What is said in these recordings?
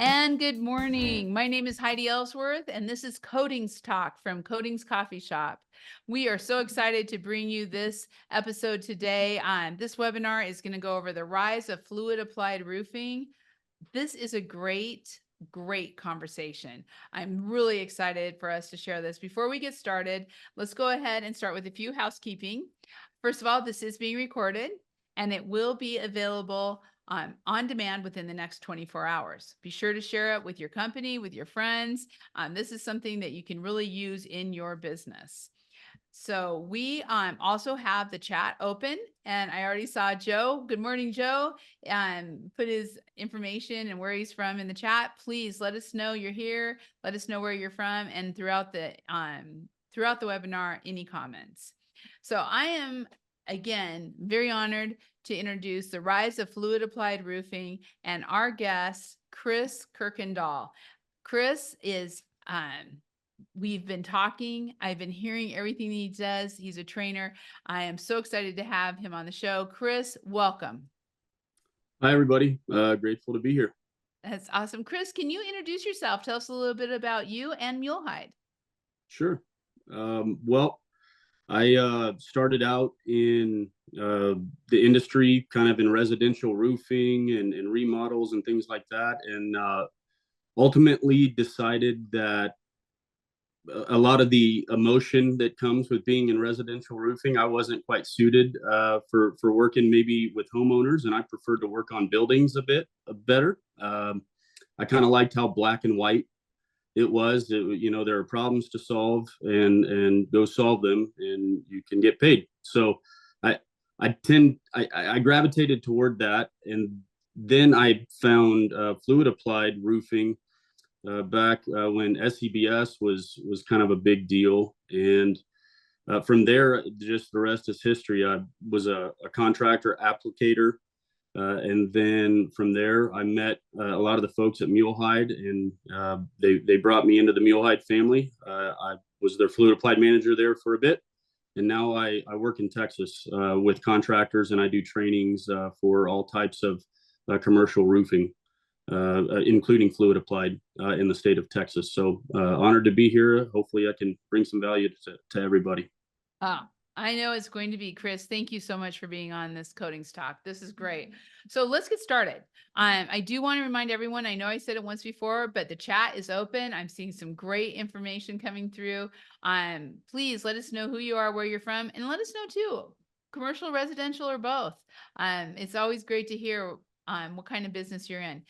And good morning. My name is Heidi Ellsworth, and this is CoatingsTalk from CoatingsCoffeeShop. We are so excited to bring you this episode today. This webinar is going to go over the rise of fluid applied roofing. This is a great conversation. I'm really excited for us to share this. Before we get started, let's go ahead and start with a few housekeeping. First of all, this is being recorded and it will be available on demand within the next 24 hours. Be sure to share it with your company, with your friends. This is something that you can really use in your business. So we also have the chat open, and I already saw Joe. Good morning, Joe. Put his information and where he's from in the chat. Please let us know you're here. Let us know where you're from, and throughout the webinar, any comments. So I am again very honored to introduce the rise of fluid applied roofing and our guest, Chris Kuykendall. Chris is we've been talking. I've been hearing everything he does. He's a trainer. I am so excited to have him on the show. Chris, welcome. Hi, everybody. Grateful to be here. That's awesome. Chris, can you introduce yourself? Tell us a little bit about you and Mule-Hide. Sure. Well, I started out in the industry, kind of in residential roofing and remodels and things like that, and ultimately decided that a lot of the emotion that comes with being in residential roofing, I wasn't quite suited for working maybe with homeowners, and I preferred to work on buildings a bit better. I kind of liked how black and white it was. There are problems to solve, and go solve them, and you can get paid. So I gravitated toward that, and then I found fluid applied roofing back when SEBS was kind of a big deal, and from there, just the rest is history. I was a contractor applicator. And then from there, I met a lot of the folks at Mule-Hide, and they brought me into the Mule-Hide family. I was their fluid applied manager there for a bit, and now I work in Texas with contractors, and I do trainings for all types of commercial roofing, including fluid applied in the state of Texas. So honored to be here. Hopefully, I can bring some value to everybody. I know it's going to be. Chris, thank you so much for being on this CoatingsTalk. This is great. So let's get started. I do want to remind everyone, I know I said it once before, but the chat is open. I'm seeing some great information coming through. Please let us know who you are, where you're from, and let us know too, commercial, residential, or both. It's always great to hear what kind of business you're in.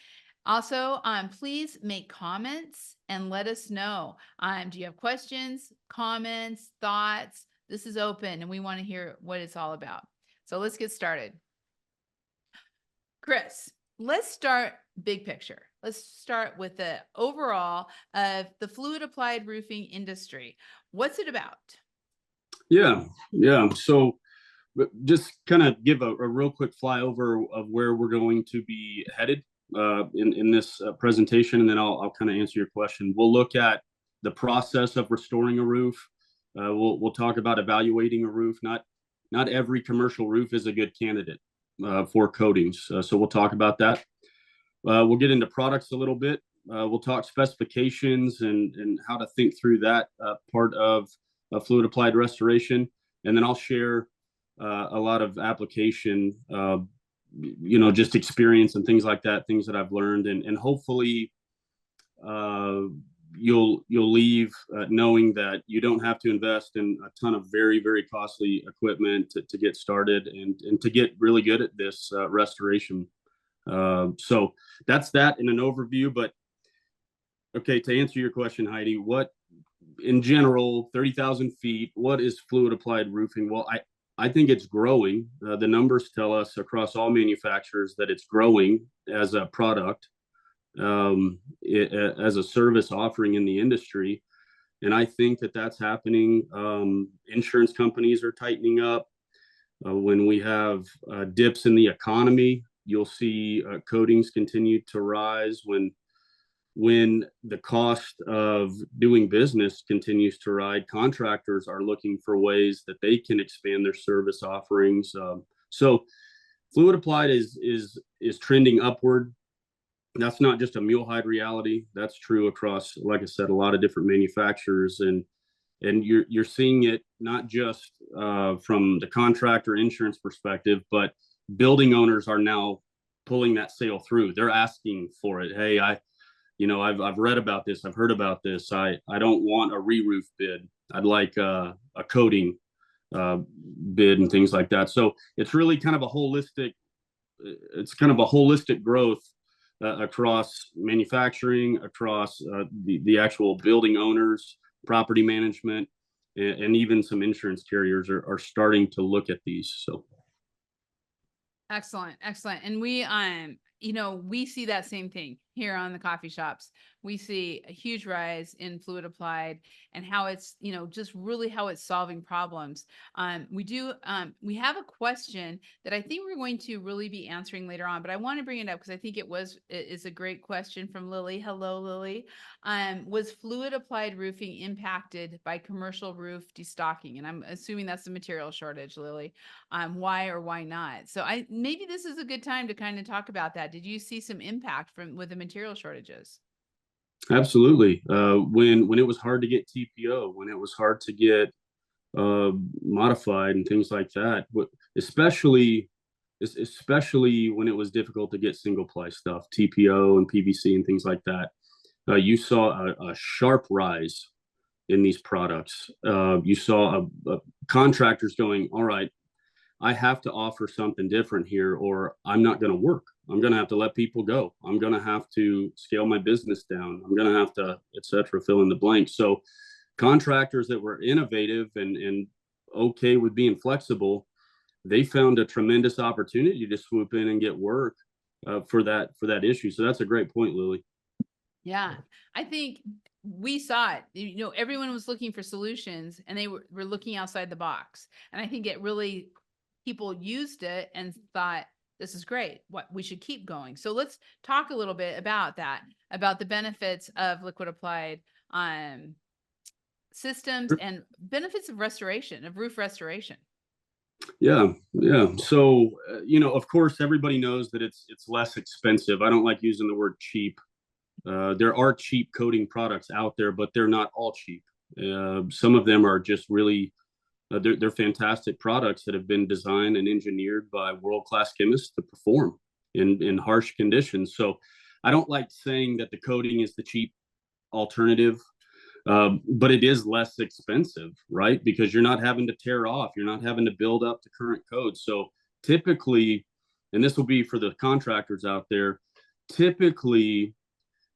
Also, please make comments and let us know. Do you have questions, comments, thoughts? This is open and we want to hear what it's all about. So let's get started. Chris, let's start big picture. Let's start with the overall of the fluid applied roofing industry. What's it about? Yeah. So just kind of give a real quick flyover of where we're going to be headed in this presentation, and then I'll kind of answer your question. We'll look at the process of restoring a roof. We'll talk about evaluating a roof. Not every commercial roof is a good candidate for coatings, so we'll talk about that. We'll get into products a little bit. We'll talk specifications and how to think through that part of fluid applied restoration, and then I'll share a lot of application, just experience and things like that, things that I've learned, and hopefully you'll leave knowing that you don't have to invest in a ton of very, very costly equipment to get started and to get really good at this restoration. So that's that in an overview. But okay, to answer your question, Heidi, what in general, 30,000 feet, what is fluid applied roofing? Well, I think it's growing. The numbers tell us across all manufacturers that it's growing as a product, as a service offering in the industry. And I think that that's happening. Insurance companies are tightening up. When we have dips in the economy, you'll see coatings continue to rise. When the cost of doing business continues to rise, contractors are looking for ways that they can expand their service offerings. So fluid applied is trending upward. that's not just a Mule-Hide reality. That's true across, like I said, a lot of different manufacturers, and you're seeing it not just from the contractor insurance perspective, but building owners are now pulling that sale through. They're asking for it. Hey, I've read about this. I've heard about this. I don't want a re-roof bid. I'd like a coating bid and things like that. So it's really kind of a holistic. It's kind of a holistic growth across manufacturing, across the actual building owners, property management, and even some insurance carriers are starting to look at these. So excellent, excellent. And we see that same thing here on the coffee shops. We see a huge rise in fluid applied and how it's, just really how it's solving problems. We have a question that I think we're going to really be answering later on, but I want to bring it up because I think it is a great question from Lily. Hello, Lily. Was fluid applied roofing impacted by commercial roof destocking? And I'm assuming that's the material shortage, Lily. Why or why not? So maybe this is a good time to kind of talk about that. Did you see some impact with the material shortages? absolutely, when it was hard to get TPO, when it was hard to get modified and things like that, especially especially when it was difficult to get single ply stuff, TPO and PVC and things like that. You saw a sharp rise in these products. You saw contractors going, all right, I have to offer something different here, or I'm not going to work. I'm going to have to let people go. I'm going to have to scale my business down. I'm going to have to, et cetera, fill in the blank. So contractors that were innovative and okay with being flexible, they found a tremendous opportunity to swoop in and get work for that issue. So that's a great point, Lily. Yeah, I think we saw it. Everyone was looking for solutions and they were looking outside the box. And I think people used it and thought, this is great. We should keep going. So let's talk a little bit about that, about the benefits of liquid applied systems and benefits of restoration, of roof restoration. Yeah. So, of course, everybody knows that it's less expensive. I don't like using the word cheap. There are cheap coating products out there, but they're not all cheap. Some of them are just really, they're fantastic products that have been designed and engineered by world-class chemists to perform in harsh conditions. So I don't like saying that the coating is the cheap alternative. But it is less expensive, right? Because you're not having to tear off, you're not having to build up to current code. So typically, and this will be for the contractors out there, typically,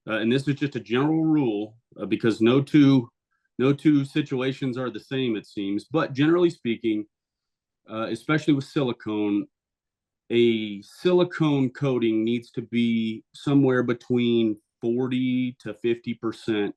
and this is just a general rule because no two situations are the same, it seems. But generally speaking, especially with silicone, a silicone coating needs to be somewhere between 40 to 50%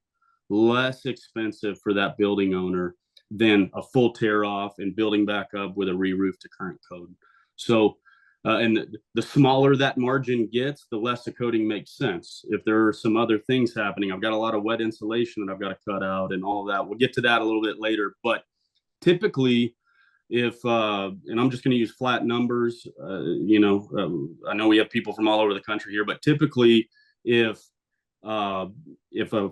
less expensive for that building owner than a full tear off and building back up with a re-roof to current code. So, and the smaller that margin gets, the less the coating makes sense. If there are some other things happening, I've got a lot of wet insulation that I've got to cut out and all that. We'll get to that a little bit later. But typically, if and I'm just going to use flat numbers, I know we have people from all over the country here, but typically, if a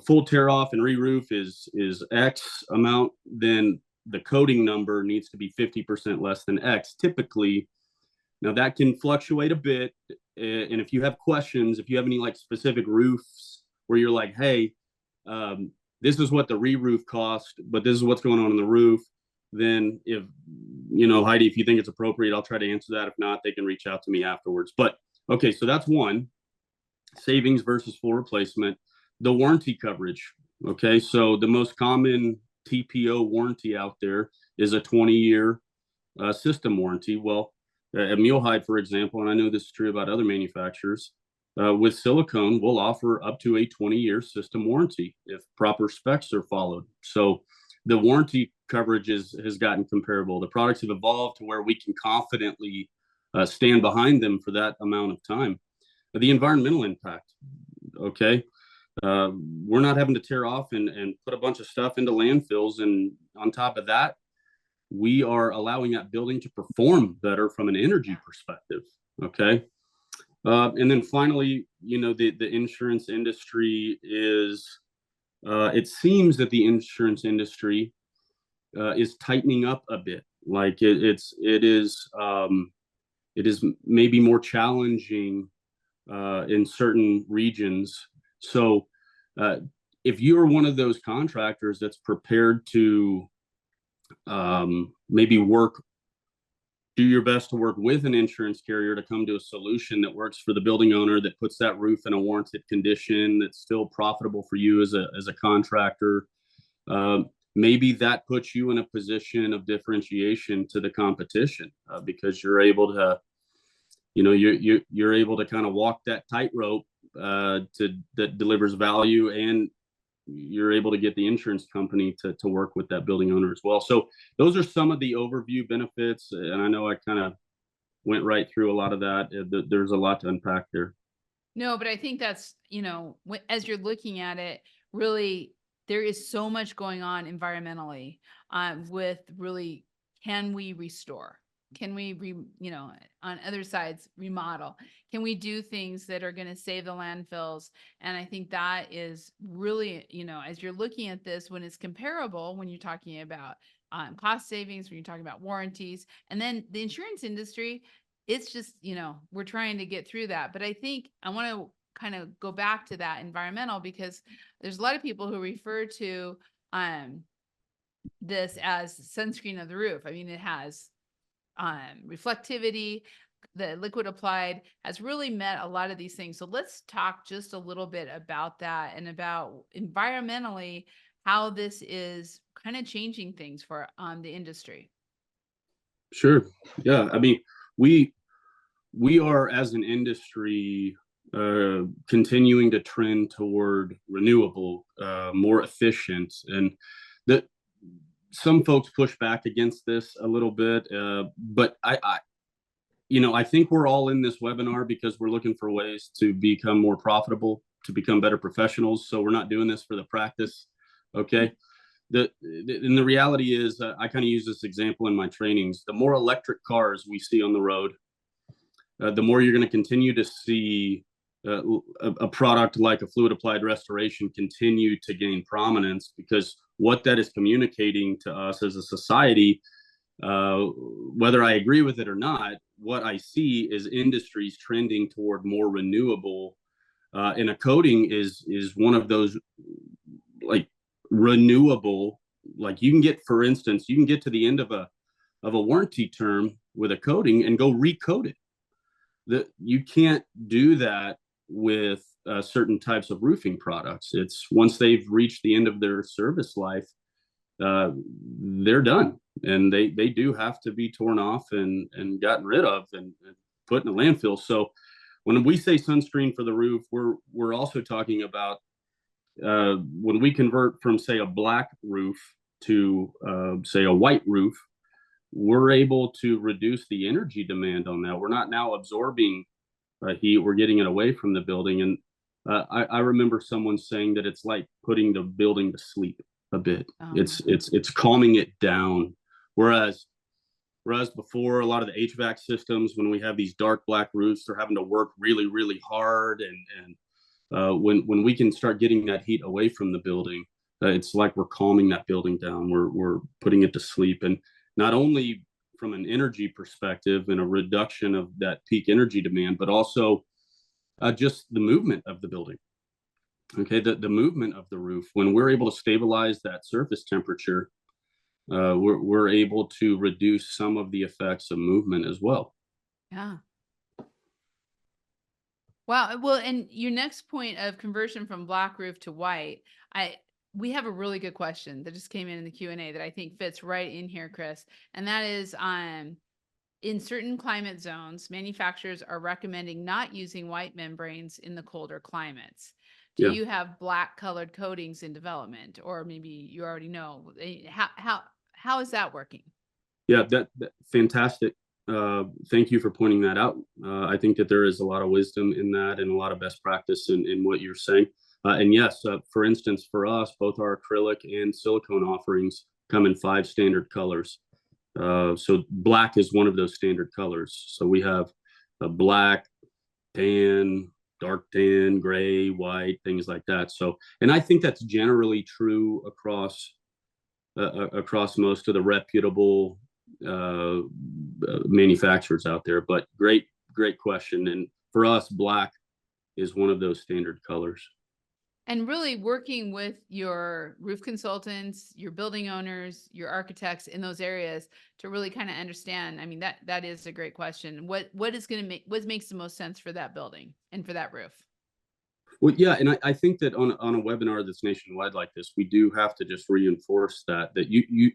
full tear off and re-roof is X amount, then the coating number needs to be 50% less than X typically. Now that can fluctuate a bit. And if you have questions, if you have any like specific roofs where you're like, hey, this is what the re-roof cost, but this is what's going on in the roof, then if, Heidi, if you think it's appropriate, I'll try to answer that. If not, they can reach out to me afterwards. But okay, so that's one. Savings versus full replacement. The warranty coverage. Okay, so the most common TPO warranty out there is a 20-year system warranty. Well, at Mule-Hide, for example, and I know this is true about other manufacturers, with silicone, we'll offer up to a 20-year system warranty if proper specs are followed. So the warranty coverage has gotten comparable. The products have evolved to where we can confidently stand behind them for that amount of time. The environmental impact, okay? We're not having to tear off and put a bunch of stuff into landfills. And on top of that, we are allowing that building to perform better from an energy perspective, okay? And then finally, the insurance industry is, it seems that the insurance industry is tightening up a bit. Like it is maybe more challenging in certain regions. So if you're one of those contractors that's prepared to maybe do your best to work with an insurance carrier to come to a solution that works for the building owner, that puts that roof in a warranted condition, that's still profitable for you as a contractor. Maybe that puts you in a position of differentiation to the competition because you're able to, you're able to kind of walk that tightrope that delivers value, and you're able to get the insurance company to work with that building owner as well. So those are some of the overview benefits. And I know I kind of went right through a lot of that. There's a lot to unpack there. No, but I think that's, as you're looking at it, really, there is so much going on environmentally with really, can we restore? Can we, on other sides, remodel? Can we do things that are going to save the landfills? And I think that is really, as you're looking at this, when it's comparable, when you're talking about cost savings, when you're talking about warranties, and then the insurance industry, it's just, we're trying to get through that. But I think I want to kind of go back to that environmental, because there's a lot of people who refer to this as sunscreen of the roof. I mean, it has reflectivity, the liquid applied has really met a lot of these things. So let's talk just a little bit about that and about environmentally how this is kind of changing things for the industry. Sure. Yeah. I mean, we are, as an industry, continuing to trend toward renewable, more efficient, and that some folks push back against this a little bit. But I think we're all in this webinar because we're looking for ways to become more profitable, to become better professionals. So we're not doing this for the practice. Okay. And the reality is, I kind of use this example in my trainings. The more electric cars we see on the road, the more you're going to continue to see a product like a fluid applied restoration continue to gain prominence, because what that is communicating to us as a society, whether I agree with it or not, what I see is industries trending toward more renewable, and a coating is one of those, like, renewable. Like, you can get, for instance, you can get to the end of a warranty term with a coating and go recoat it. That you can't do that with certain types of roofing products. It's once they've reached the end of their service life, they're done, and they do have to be torn off and gotten rid of and put in a landfill. So when we say sunscreen for the roof, we're also talking about when we convert from, say, a black roof to say a white roof, we're able to reduce the energy demand on that. We're not now absorbing heat, we're getting it away from the building. And I remember someone saying that it's like putting the building to sleep a bit. It's calming it down. Whereas before, a lot of the HVAC systems, when we have these dark black roofs, they're having to work really, really hard. And when we can start getting that heat away from the building, it's like we're calming that building down. We're putting it to sleep. And not only from an energy perspective and a reduction of that peak energy demand, but also just the movement of the building. Okay, the movement of the roof. When we're able to stabilize that surface temperature, we're able to reduce some of the effects of movement as well. Yeah. Wow. Well, and your next point of conversion from black roof to white, we have a really good question that just came in the Q&A that I think fits right in here, Chris. And that is, in certain climate zones, manufacturers are recommending not using white membranes in the colder climates. Do you have black colored coatings in development, or maybe you already know? How is that working? Yeah, that fantastic. Thank you for pointing that out. I think that there is a lot of wisdom in that and a lot of best practice in what you're saying. And yes, for instance, for us, both our acrylic and silicone offerings come in 5 standard colors. So black is one of those standard colors. So we have a black, tan, dark tan, gray, white, things like that. So, and I think that's generally true across most of the reputable manufacturers out there. But great question. And for us, black is one of those standard colors. And really working with your roof consultants, your building owners, your architects in those areas to really kind of understand. I mean, that is a great question. What makes the most sense for that building and for that roof? Well, yeah, and I think that on a webinar that's nationwide like this, we do have to just reinforce that you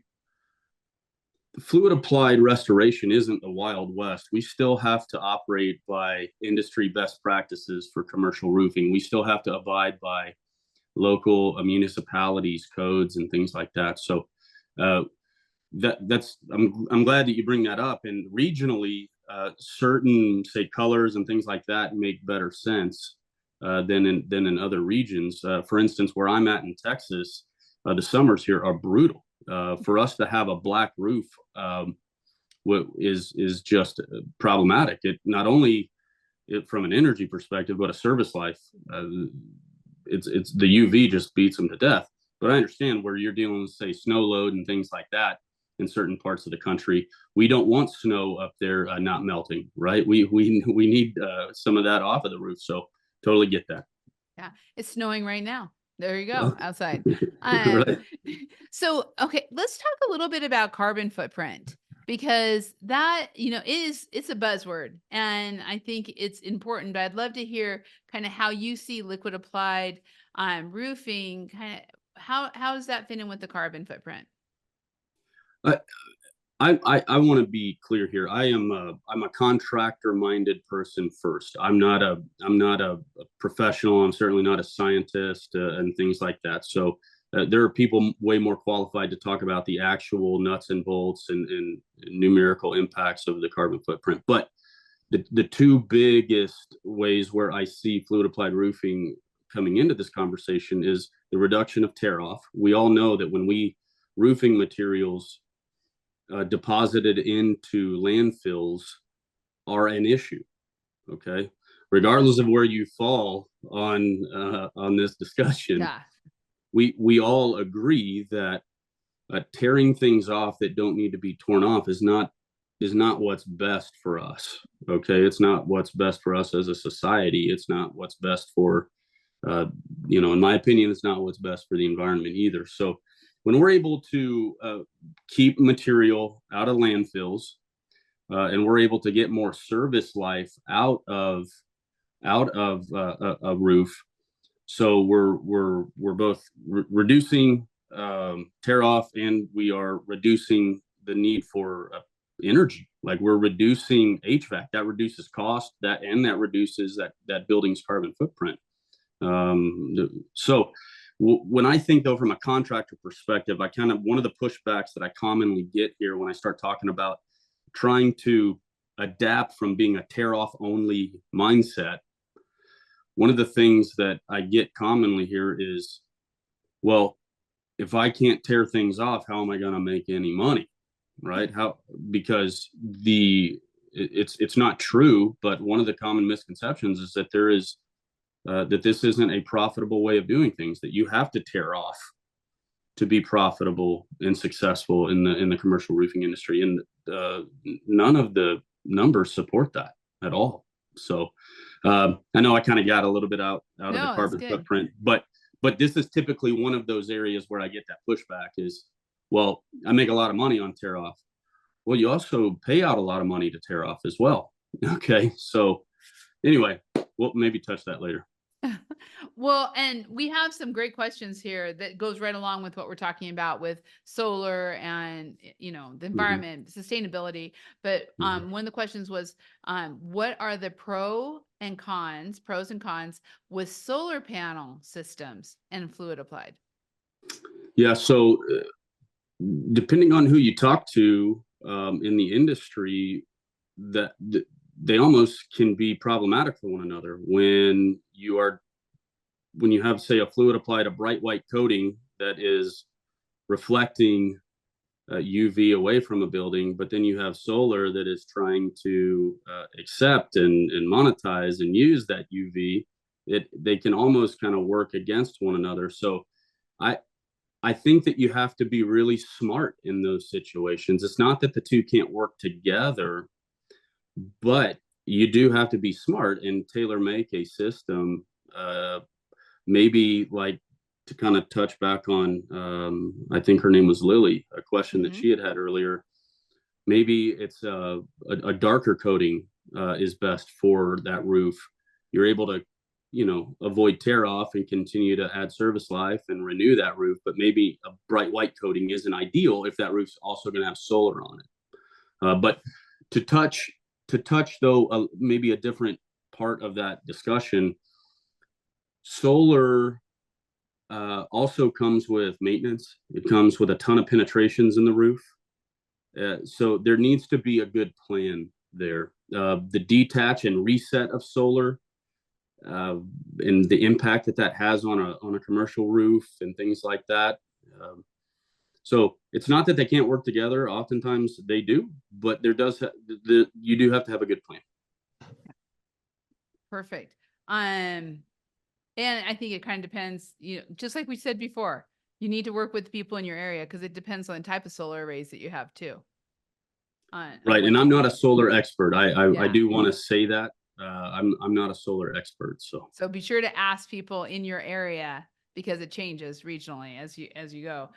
fluid applied restoration isn't the Wild West. We still have to operate by industry best practices for commercial roofing. We still have to abide by local municipalities codes and things like that. So that's I'm glad that you bring that up. And regionally, certain say colors and things like that make better sense than in other regions. For instance, where I'm at in Texas, the summers here are brutal. For us to have a black roof is just problematic. It not only from an energy perspective, but a service life. It's the UV just beats them to death. But I understand where you're dealing with, say, snow load and things like that in certain parts of the country. We don't want snow up there not melting, right? We need some of that off of the roof. So totally get that. Yeah, it's snowing right now. There you go, outside. Right. So, okay, let's talk a little bit about carbon footprint, because that, it's a buzzword and I think it's important, but I'd love to hear kind of how you see liquid applied roofing, kind of how does that fit in with the carbon footprint? I want to be clear here. I'm a contractor minded person first. I'm not a professional. I'm certainly not a scientist and things like that. So there are people way more qualified to talk about the actual nuts and bolts and numerical impacts of the carbon footprint. But the two biggest ways where I see fluid applied roofing coming into this conversation is the reduction of tear off. We all know that when roofing materials deposited into landfills are an issue. Okay, regardless of where you fall on this discussion, Yeah. we all agree that tearing things off that don't need to be torn off is not what's best for us. Okay, it's not what's best for us as a society. It's not what's best for in my opinion, it's not what's best for the environment either. So when we're able to keep material out of landfills and we're able to get more service life out of a roof, so we're both reducing tear off and we are reducing the need for energy. Like we're reducing HVAC, that reduces cost, that reduces that building's carbon footprint. So when I think though, from a contractor perspective, one of the pushbacks that I commonly get here when I start talking about trying to adapt from being a tear off only mindset, one of the things that I get commonly here is, well, if I can't tear things off, how am I going to make any money? Right? Because it's not true, but one of the common misconceptions is that that this isn't a profitable way of doing things, that you have to tear off to be profitable and successful in the commercial roofing industry. And none of the numbers support that at all. So I know I kind of got a little bit out of the carbon footprint, but this is typically one of those areas where I get that pushback is, well, I make a lot of money on tear off. Well, you also pay out a lot of money to tear off as well. Okay. So anyway, we'll maybe touch that later. Well, and we have some great questions here that goes right along with what we're talking about with solar and, the environment, sustainability. But one of the questions was, what are the pros and cons with solar panel systems and fluid applied? Yeah. So depending on who you talk to in the industry, they almost can be problematic for one another. When you have, say, a fluid applied, a bright white coating that is reflecting UV away from a building, but then you have solar that is trying to accept and monetize and use that UV. They can almost kind of work against one another. So I think that you have to be really smart in those situations. It's not that the two can't work together, but you do have to be smart and tailor make a system. Maybe like to kind of touch back on, I think her name was Lily, a question that she had earlier. Maybe it's a darker coating is best for that roof. You're able to, avoid tear off and continue to add service life and renew that roof. But maybe a bright white coating isn't ideal if that roof's also going to have solar on it. But to touch though, maybe a different part of that discussion, solar also comes with maintenance. It comes with a ton of penetrations in the roof. So there needs to be a good plan there. The detach and reset of solar and the impact that has on a commercial roof and things like that. So it's not that they can't work together. Oftentimes they do, but you do have to have a good plan. Perfect. And I think it kind of depends, just like we said before, you need to work with people in your area because it depends on the type of solar arrays that you have too. Right. And I'm not a solar expert. I do want to say that. I'm not a solar expert. So be sure to ask people in your area because it changes regionally as you go.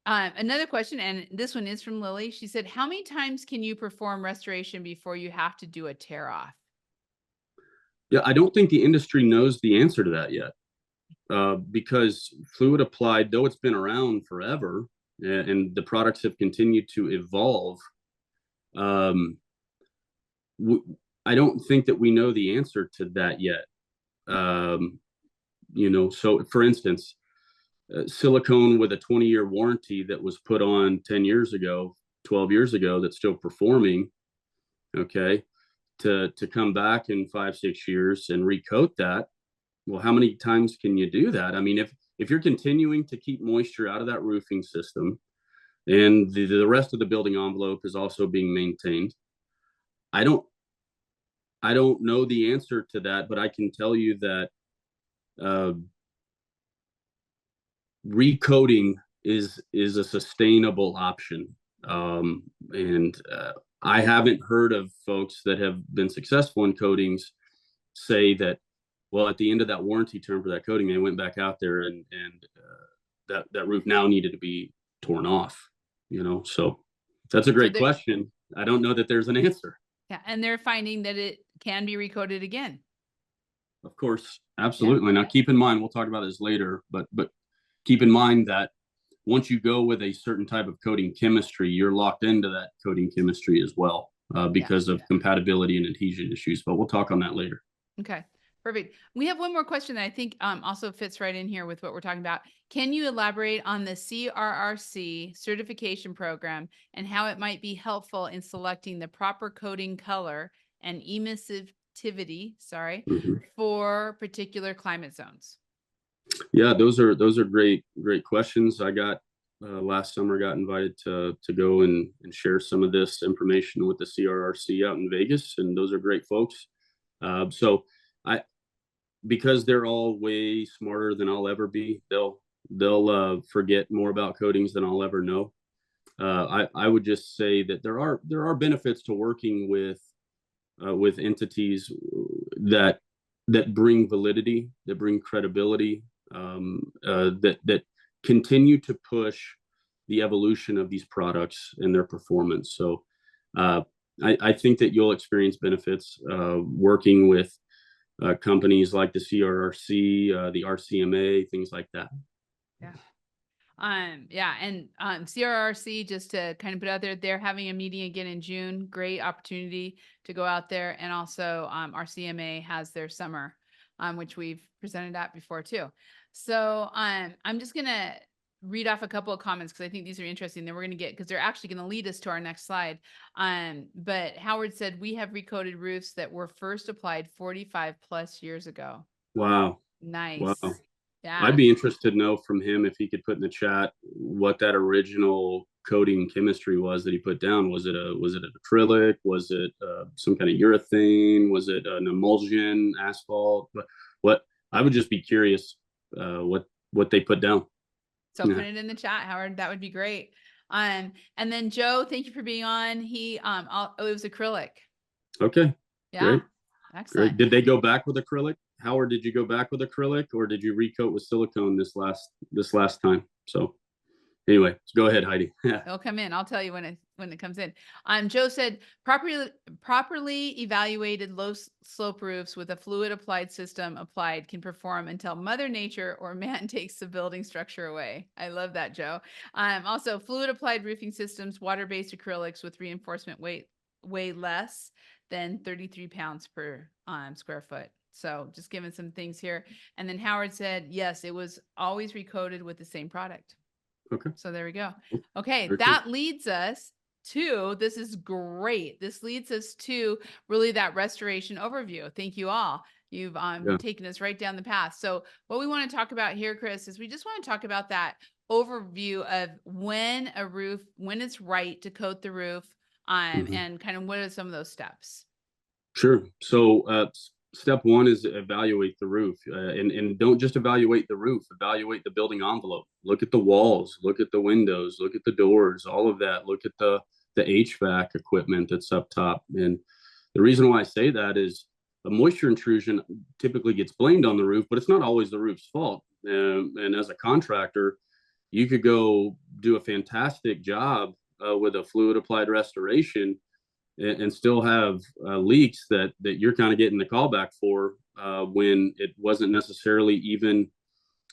Another question, and this one is from Lily. She said, how many times can you perform restoration before you have to do a tear off? Yeah, I don't think the industry knows the answer to that yet. Because fluid applied, though it's been around forever and the products have continued to evolve, I don't think that we know the answer to that yet. So for instance, silicone with a 20-year warranty that was put on 10 years ago, 12 years ago, that's still performing, okay, to come back in 5-6 years and recoat that. Well, how many times can you do that? I mean, if you're continuing to keep moisture out of that roofing system and the rest of the building envelope is also being maintained, I don't know the answer to that, but I can tell you that recoating is a sustainable option. And I haven't heard of folks that have been successful in coatings say that, well, at the end of that warranty term for that coating, they went back out there and that roof now needed to be torn off, so that's a great question. I don't know that there's an answer. Yeah. And they're finding that it can be recoated again. Of course. Absolutely. Yeah. Now keep in mind, we'll talk about this later, but keep in mind that once you go with a certain type of coating chemistry, you're locked into that coating chemistry as well because of compatibility and adhesion issues, but we'll talk on that later. Okay. Perfect. We have one more question that I think also fits right in here with what we're talking about. Can you elaborate on the CRRC certification program and how it might be helpful in selecting the proper coating color and emissivity, for particular climate zones? Yeah, those are great questions. I got last summer got invited to go and share some of this information with the CRRC out in Vegas, and those are great folks. So because they're all way smarter than I'll ever be, they'll forget more about coatings than I'll ever know. I would just say that there are benefits to working with entities that bring validity, that bring credibility, that continue to push the evolution of these products and their performance. So I think that you'll experience benefits working with companies like the CRRC, the RCMA, things like that. Yeah. And CRRC, just to kind of put out there, they're having a meeting again in June. Great opportunity to go out there. And also RCMA has their summer, which we've presented at before too. So I'm just going to read off a couple of comments because I think these are interesting. Then we're going to get, because they're actually going to lead us to our next slide. But Howard said, we have recoated roofs that were first applied 45 plus years ago. Wow. Nice. Wow. Yeah. I'd be interested to know from him if he could put in the chat what that original coating chemistry was that he put down. Was it an acrylic? Was it some kind of urethane? Was it an emulsion, asphalt? What I would just be curious what they put down. So put it in the chat, Howard. That would be great. And then Joe, thank you for being on. He it was acrylic. Okay. Yeah. Great. Excellent. Great. Did they go back with acrylic? Howard, did you go back with acrylic, or did you recoat with silicone this last time? So anyway, go ahead, Heidi. It'll come in. I'll tell you when it comes in. Joe said properly evaluated low slope roofs with a fluid applied system applied can perform until Mother Nature or man takes the building structure away. I love that, Joe. Also, fluid applied roofing systems, water-based acrylics with reinforcement weigh less than 33 pounds per square foot. So just giving some things here. And then Howard said, yes, it was always recoated with the same product. Okay. So there we go. Okay. Very that cool. leads us to, this is great. This leads us to really that restoration overview. Thank you all. You've taken us right down the path. So what we want to talk about here, Chris, is we just want to talk about that overview of when it's right to coat the roof, and kind of what are some of those steps? Sure. So step one is evaluate the roof, and don't just evaluate the roof, evaluate the building envelope. Look at the walls, look at the windows, look at the doors, all of that. Look at the HVAC equipment that's up top. And the reason why I say that is a moisture intrusion typically gets blamed on the roof, but it's not always the roof's fault. And as a contractor, you could go do a fantastic job with a fluid applied restoration and still have leaks that you're kind of getting the callback for when it wasn't necessarily even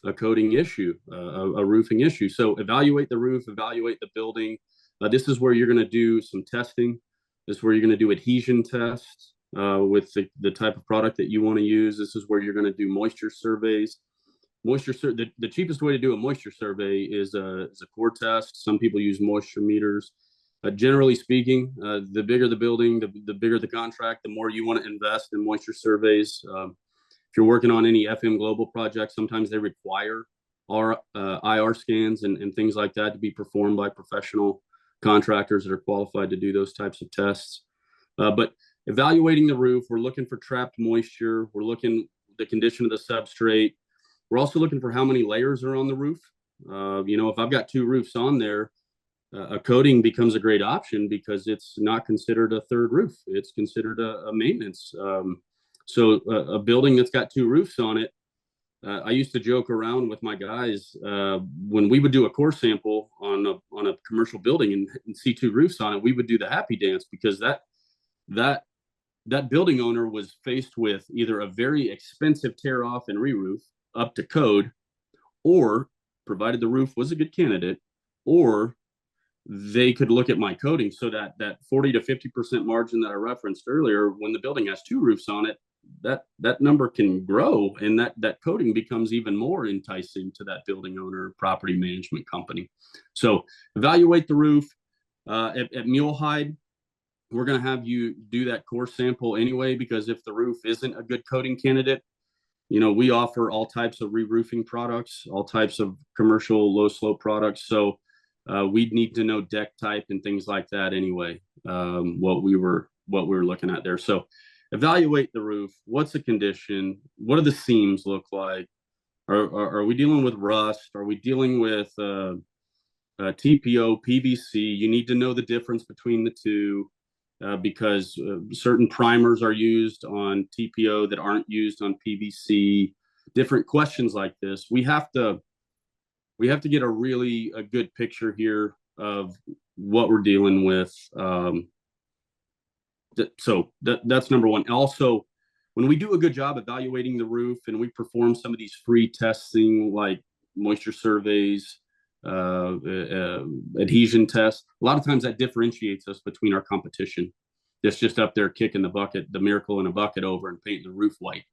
a coating issue, a roofing issue. So evaluate the roof, evaluate the building. This is where you're going to do some testing. This is where you're going to do adhesion tests with the type of product that you want to use. This is where you're going to do moisture surveys. The cheapest way to do a moisture survey is a core test. Some people use moisture meters. Generally speaking, the bigger the building, the bigger the contract, the more you want to invest in moisture surveys. If you're working on any FM Global projects, sometimes they require IR scans and things like that to be performed by professional contractors that are qualified to do those types of tests. But evaluating the roof, we're looking for trapped moisture. We're looking at the condition of the substrate. We're also looking for how many layers are on the roof. If I've got 2 roofs on there, a coating becomes a great option because it's not considered a third roof. It's considered a maintenance. So a building that's got 2 roofs on it, I used to joke around with my guys when we would do a core sample on a commercial building and see 2 roofs on it, we would do the happy dance because that building owner was faced with either a very expensive tear off and re-roof up to code, or provided the roof was a good candidate, or they could look at my coating. So that 40 to 50% margin that I referenced earlier, when the building has 2 roofs on it, that number can grow, and that coating becomes even more enticing to that building owner, property management company. So evaluate the roof. At Mule-Hide, we're going to have you do that core sample anyway, because if the roof isn't a good coating candidate, we offer all types of re-roofing products, all types of commercial low slope products. So we'd need to know deck type and things like that anyway, what we were looking at there. So evaluate the roof. What's the condition? What do the seams look like? Are we dealing with rust? Are we dealing with TPO, PVC? You need to know the difference between the two. Because certain primers are used on TPO that aren't used on PVC. Different questions like this. We have to get a good picture here of what we're dealing with. So that's number one. Also, when we do a good job evaluating the roof and we perform some of these free testing like moisture surveys, adhesion tests, a lot of times that differentiates us between our competition that's just up there kicking the miracle in a bucket over and painting the roof white.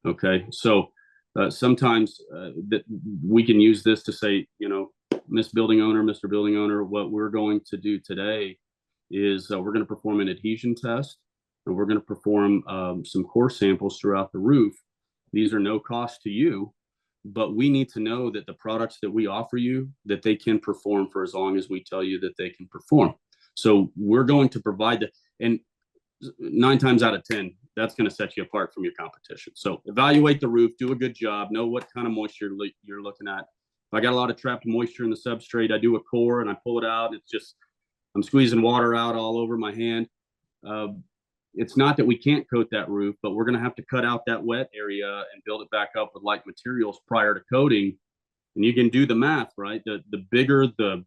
Okay, so sometimes we can use this to say, Miss Building Owner, Mr. Building Owner, what we're going to do today is we're going to perform an adhesion test, and we're going to perform some core samples throughout the roof. These are no cost to you. but we need to know that the products that we offer you, that they can perform for as long as we tell you that they can perform. So we're going to provide that. And 9 times out of 10, that's going to set you apart from your competition. So evaluate the roof, do a good job, know what kind of moisture you're looking at. If I got a lot of trapped moisture in the substrate, I do a core and I pull it out. It's just, I'm squeezing water out all over my hand. It's not that we can't coat that roof, but we're going to have to cut out that wet area and build it back up with light materials prior to coating. And you can do the math, right? The bigger the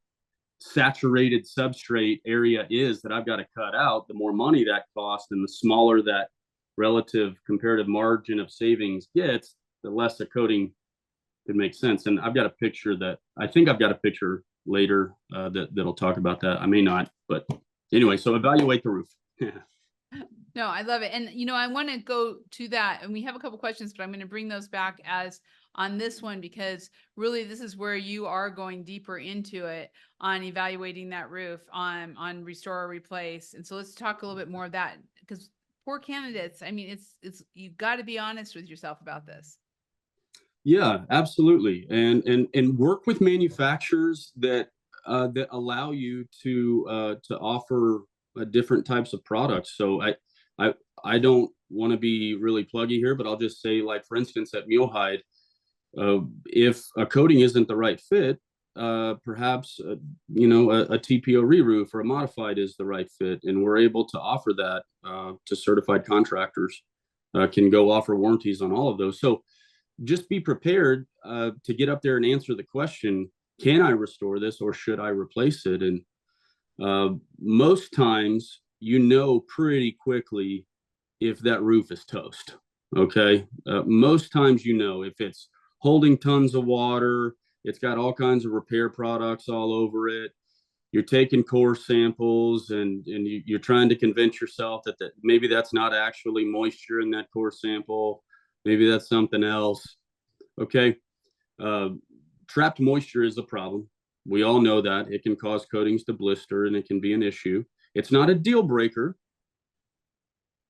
saturated substrate area is that I've got to cut out, the more money that costs, and the smaller that relative comparative margin of savings gets, the less the coating could make sense. And I've got a picture that I think I've got a picture later that'll talk about that. I may not, but anyway, so evaluate the roof. No, I love it. And, I want to go to that, and we have a couple questions, but I'm going to bring those back as on this one, because really this is where you are going deeper into it on evaluating that roof, on restore or replace. And so let's talk a little bit more of that, because poor candidates, I mean, it's you've got to be honest with yourself about this. Yeah, absolutely. And work with manufacturers that allow you to offer different types of products. So I don't want to be really pluggy here, but I'll just say, like, for instance, at Mule-Hide, if a coating isn't the right fit, perhaps a TPO re-roof or a modified is the right fit, and we're able to offer that to certified contractors. Can go offer warranties on all of those. So just be prepared to get up there and answer the question, can I restore this or should I replace it? And most times, pretty quickly if that roof is toast. Okay. Most times, if it's holding tons of water, it's got all kinds of repair products all over it. You're taking core samples and you're trying to convince yourself that maybe that's not actually moisture in that core sample. Maybe that's something else. Okay. Trapped moisture is a problem. We all know that it can cause coatings to blister and it can be an issue. It's not a deal breaker.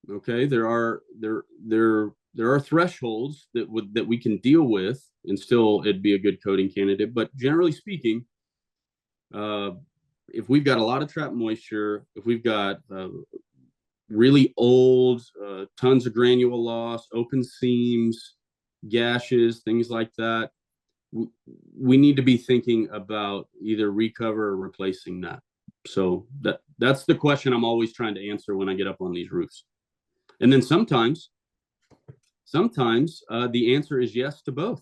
Okay. There are thresholds that we can deal with and still it'd be a good coating candidate. But generally speaking, if we've got a lot of trapped moisture, if we've got really old, tons of granule loss, open seams, gashes, things like that, we need to be thinking about either recover or replacing that. So that's the question I'm always trying to answer when I get up on these roofs. And then sometimes the answer is yes to both.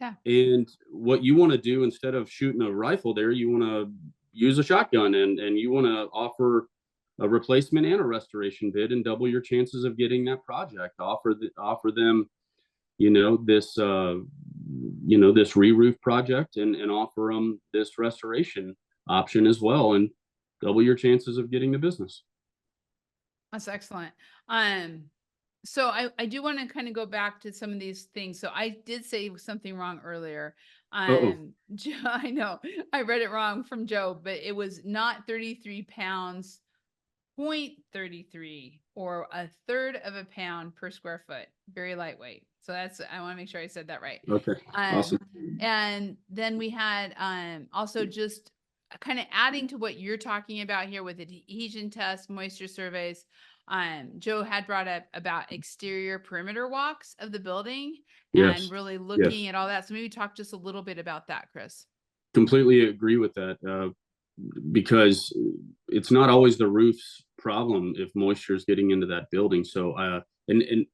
Yeah. And what you want to do, instead of shooting a rifle there, you want to use a shotgun and you want to offer a replacement and a restoration bid and double your chances of getting that project. Offer them, this re-roof project and offer them this restoration option as well, and double your chances of getting the business. That's excellent. So I do want to kind of go back to some of these things. So I did say something wrong earlier. Joe, I know I read it wrong from Joe, but it was not 33 pounds, 0.33 or a third of a pound per square foot. Very lightweight. So I want to make sure I said that right. Okay. Awesome. And then we had also just kind of adding to what you're talking about here with adhesion tests, moisture surveys. Joe had brought up about exterior perimeter walks of the building and really looking at all that. So maybe talk just a little bit about that, Chris. Completely agree with that, because it's not always the roof's problem if moisture is getting into that building. So, and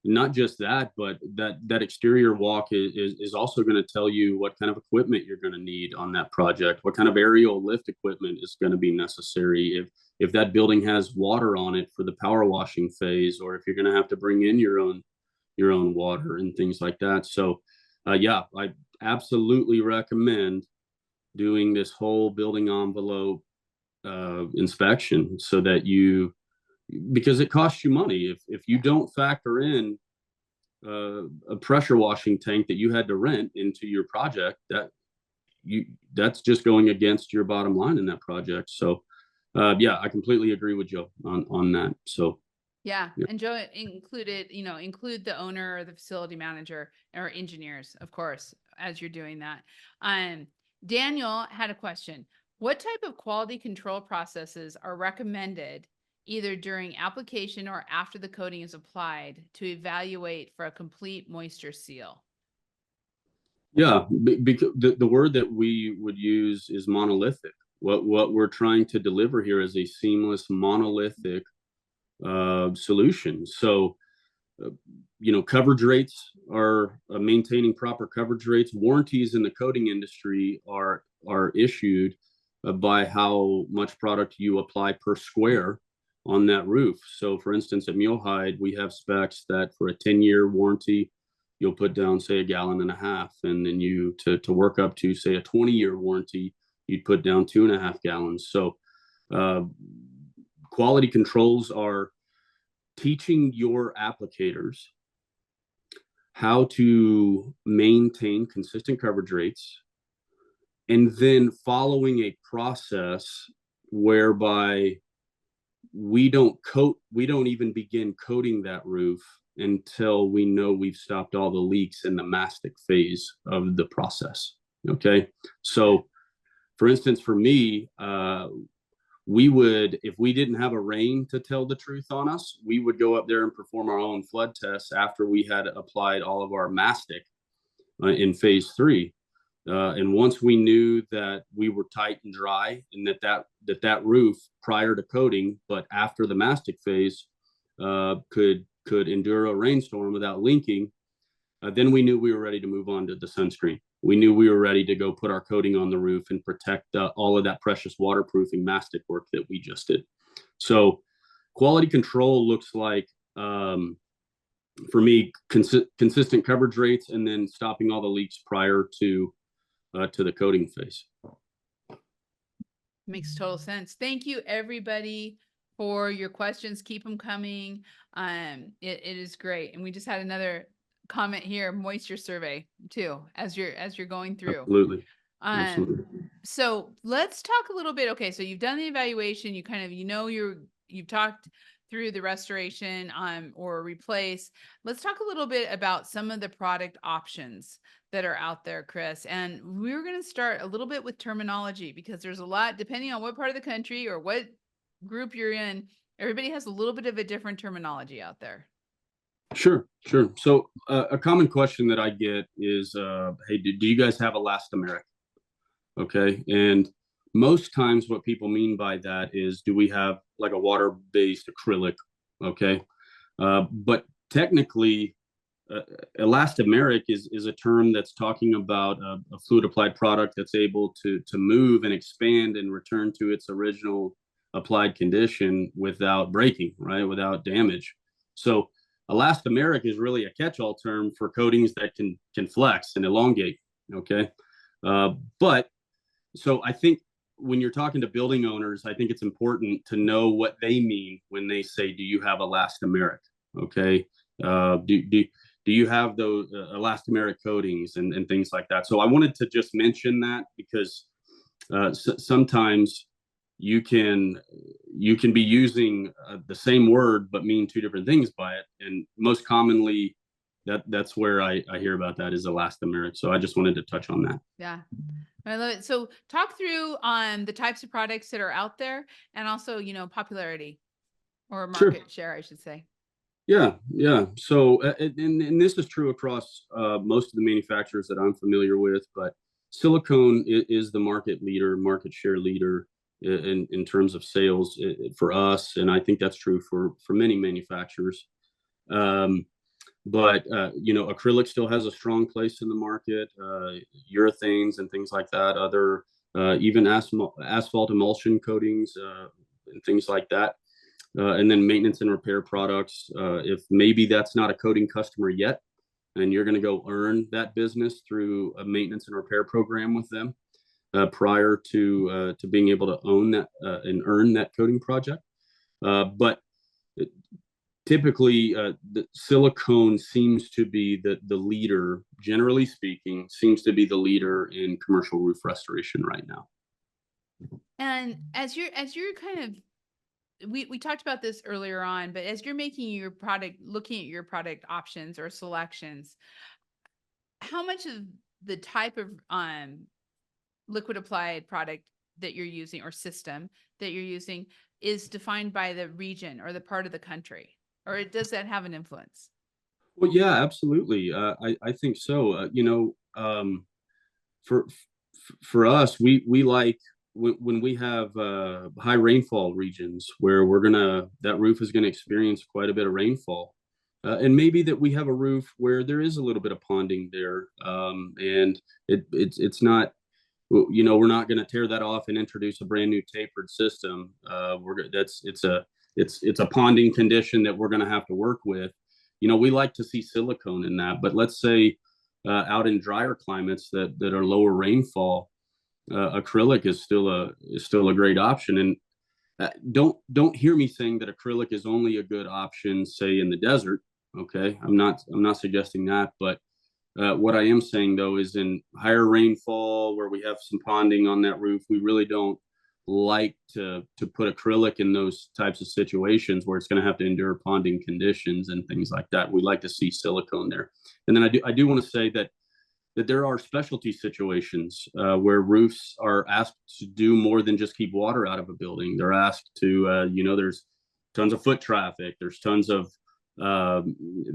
not just that, but that exterior walk is also going to tell you what kind of equipment you're going to need on that project, what kind of aerial lift equipment is going to be necessary, if that building has water on it for the power washing phase, or if you're going to have to bring in your own water and things like that. So I absolutely recommend doing this whole building envelope inspection, so that because it costs you money. If you don't factor in a pressure washing tank that you had to rent into your project, that's just going against your bottom line in that project. So I completely agree with Joe on that. So Yeah. Yeah. And Joe included, include the owner or the facility manager or engineers, of course, as you're doing that. Daniel had a question. What type of quality control processes are recommended either during application or after the coating is applied to evaluate for a complete moisture seal? Yeah, because the word that we would use is monolithic. What we're trying to deliver here is a seamless monolithic solution. So, coverage rates are maintaining proper coverage rates. Warranties in the coating industry are issued by how much product you apply per square on that roof. So, for instance, at Mule-Hide, we have specs that for a 10-year warranty, you'll put down, say, 1.5 gallons, and then you to work up to, say, a 20-year warranty, you'd put down 2.5 gallons. So, quality controls are teaching your applicators how to maintain consistent coverage rates, and then following a process whereby we don't even begin coating that roof until we know we've stopped all the leaks in the mastic phase of the process. Okay. So for instance, for me, we would, if we didn't have a rain to tell the truth on us, we would go up there and perform our own flood tests after we had applied all of our mastic in phase 3. And once we knew that we were tight and dry, and that roof prior to coating, but after the mastic phase, could endure a rainstorm without linking, then we knew we were ready to move on to the sunscreen. We knew we were ready to go put our coating on the roof and protect all of that precious waterproofing mastic work that we just did. So quality control looks like, for me, consistent coverage rates, and then stopping all the leaks prior to the coating phase. Makes total sense. Thank you, everybody, for your questions. Keep them coming. It is great. And we just had another comment here, moisture survey too, as you're going through. Absolutely. Absolutely. So let's talk a little bit. Okay, so you've done the evaluation. You kind of, you've talked through the restoration or replace. Let's talk a little bit about some of the product options that are out there, Chris. And we're going to start a little bit with terminology, because there's a lot, depending on what part of the country or what group you're in, everybody has a little bit of a different terminology out there. Sure. So a common question that I get is, hey, do you guys have elastomeric? Okay. And most times what people mean by that is, do we have like a water-based acrylic? Okay. But technically, elastomeric is a term that's talking about a fluid applied product that's able to move and expand and return to its original applied condition without breaking, right? Without damage. So elastomeric is really a catch-all term for coatings that can flex and elongate. Okay. But so I think when you're talking to building owners, I think it's important to know what they mean when they say, do you have elastomeric? Okay. Do you have those elastomeric coatings and things like that? So I wanted to just mention that, because sometimes you can be using the same word but mean two different things by it, and most commonly that's where I hear about that is elastomeric. So I just wanted to touch on that. Yeah, I love it. So talk through on the types of products that are out there, and also popularity or market share, I should say. Yeah. So, and this is true across most of the manufacturers that I'm familiar with, but silicone is the market share leader in terms of sales for us, and I think that's true for many manufacturers. But acrylic still has a strong place in the market. Urethanes and things like that, other even asphalt emulsion coatings and things like that. And then maintenance and repair products. If maybe that's not a coating customer yet, and you're going to go earn that business through a maintenance and repair program with them prior to being able to own that and earn that coating project. But typically, the silicone seems to be the leader, generally speaking, seems to be the leader in commercial roof restoration right now. And as you're kind of we talked about this earlier on, but as you're making your product, looking at your product options or selections, how much of the type of liquid applied product that you're using or system that you're using is defined by the region or the part of the country, or does that have an influence? Well, yeah, absolutely. I think so. For for us, we like when we have high rainfall regions where that roof is gonna experience quite a bit of rainfall, and maybe that we have a roof where there is a little bit of ponding there, and it's not. We're not going to tear that off and introduce a brand new tapered system. It's a ponding condition that we're going to have to work with. We like to see silicone in that, but let's say out in drier climates that are lower rainfall, acrylic is still a great option. And don't hear me saying that acrylic is only a good option, say in the desert. Okay, I'm not suggesting that, but what I am saying though is in higher rainfall where we have some ponding on that roof, we really don't like to put acrylic in those types of situations where it's going to have to endure ponding conditions and things like that. We like to see silicone there. And then I do want to say that there are specialty situations where roofs are asked to do more than just keep water out of a building. They're asked to, there's tons of foot traffic. There's tons of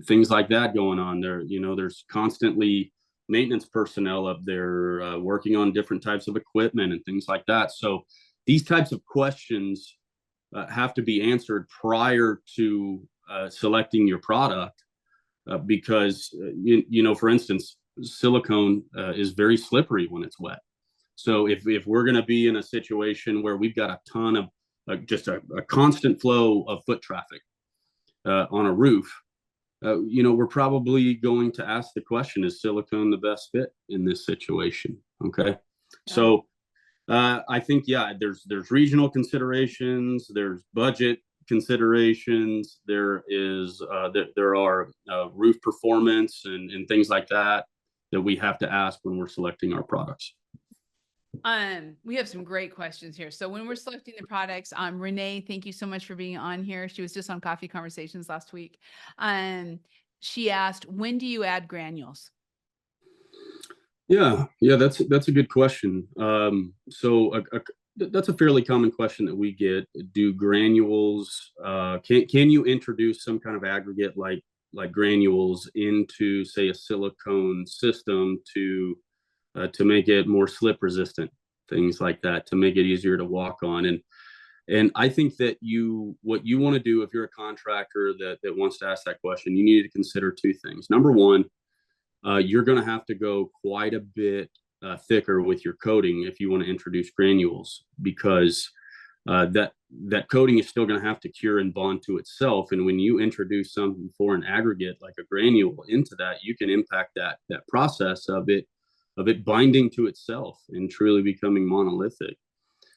things like that going on there. There's constantly maintenance personnel up there working on different types of equipment and things like that. So these types of questions have to be answered prior to selecting your product because, for instance, silicone is very slippery when it's wet. So if we're going to be in a situation where we've got a ton of just a constant flow of foot traffic on a roof, we're probably going to ask the question, is silicone the best fit in this situation? Okay. Yeah. So I think, yeah, there's regional considerations, there's budget considerations, there are roof performance and things like that we have to ask when we're selecting our products. We have some great questions here. So when we're selecting the products, Renee, thank you so much for being on here. She was just on Coffee Conversations last week. She asked, when do you add granules? Yeah, that's a good question. That's a fairly common question that we get. Do granules, can you introduce some kind of aggregate like granules into, say, a silicone system to make it more slip resistant, things like that, to make it easier to walk on? And I think that what you want to do if you're a contractor that wants to ask that question, you need to consider two things. Number one, you're going to have to go quite a bit thicker with your coating if you want to introduce granules, because that coating is still going to have to cure and bond to itself. And when you introduce something for an aggregate like a granule into that, you can impact that process of it binding to itself and truly becoming monolithic.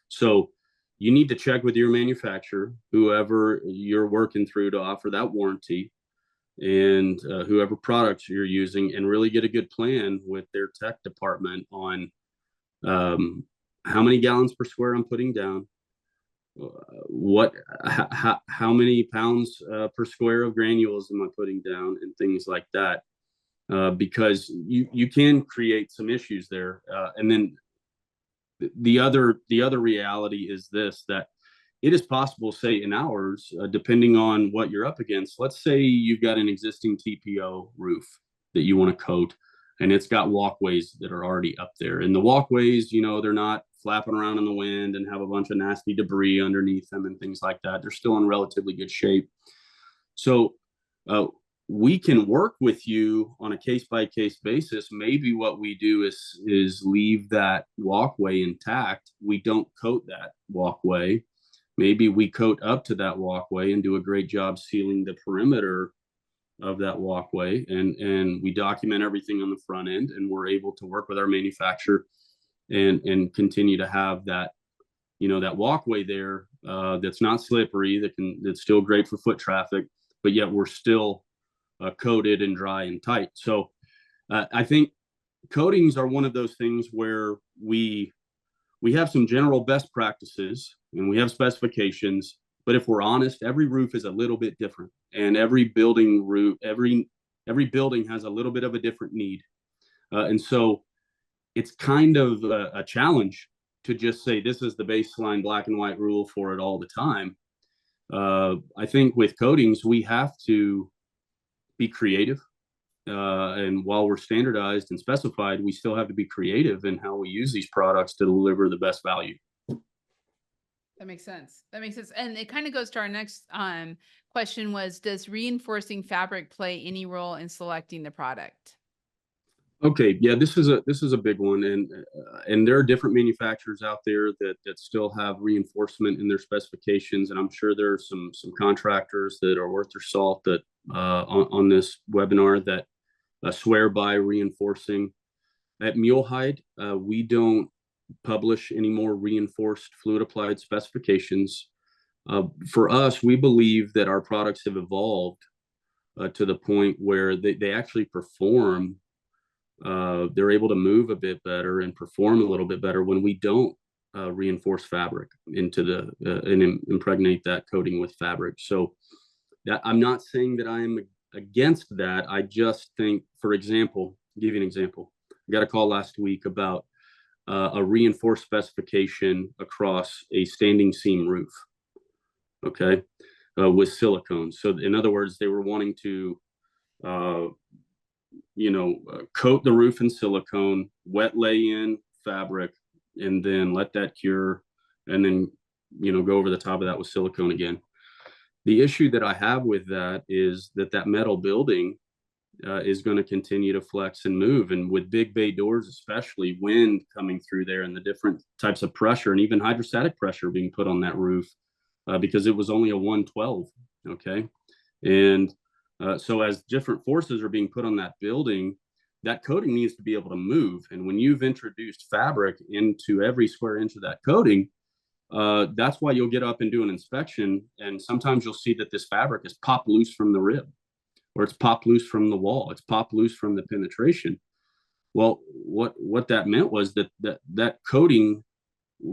So you need to check with your manufacturer, whoever you're working through, to offer that warranty, and whoever products you're using, and really get a good plan with their tech department on how many gallons per square I'm putting down, how many pounds per square of granules am I putting down, and things like that, because you can create some issues there. And then the other reality is this, that it is possible, say in ours, depending on what you're up against. Let's say you've got an existing TPO roof that you want to coat, and it's got walkways that are already up there. And the walkways, they're not flapping around in the wind and have a bunch of nasty debris underneath them and things like that. They're still in relatively good shape. So we can work with you on a case-by-case basis. Maybe what we do is leave that walkway intact. We don't coat that walkway. Maybe we coat up to that walkway and do a great job sealing the perimeter of that walkway, and we document everything on the front end, and we're able to work with our manufacturer and continue to have that that walkway there that's not slippery, that's still great for foot traffic, but yet we're still coated and dry and tight. So I think coatings are one of those things where we have some general best practices and we have specifications, But if we're honest, every roof is a little bit different, and every building roof, every building has a little bit of a different need. And so it's kind of a challenge to just say this is the baseline black and white rule for it all the time. I think with coatings, we have to be creative. And while we're standardized and specified, we still have to be creative in how we use these products to deliver the best value. That makes sense. That makes sense. And it kind of goes to our next question was, does reinforcing fabric play any role in selecting the product? Okay, yeah, this is a big one, and there are different manufacturers out there that still have reinforcement in their specifications, and I'm sure there are some contractors that are worth their salt that on this webinar that swear by reinforcing. At Mule-Hide, we don't publish any more reinforced fluid applied specifications. For us, we believe that our products have evolved to the point where they actually perform. They're able to move a bit better and perform a little bit better when we don't reinforce fabric into the and impregnate that coating with fabric. So that, I'm not saying that I'm against that. I just think, for example, I'll give you an example. I got a call last week about a reinforced specification across a standing seam roof. Okay, with silicone. So in other words, they were wanting to coat the roof in silicone, wet lay in fabric, and then let that cure, and then go over the top of that with silicone again. The issue that I have with that is that metal building is going to continue to flex and move, and with big bay doors, especially wind coming through there and the different types of pressure and even hydrostatic pressure being put on that roof, because it was only a 112. Okay, and so as different forces are being put on that building, that coating needs to be able to move. And when you've introduced fabric into every square inch of that coating, that's why you'll get up and do an inspection, and sometimes you'll see that this fabric is popped loose from the rib, or it's popped loose from the wall, it's popped loose from the penetration. Well, what that meant was that coating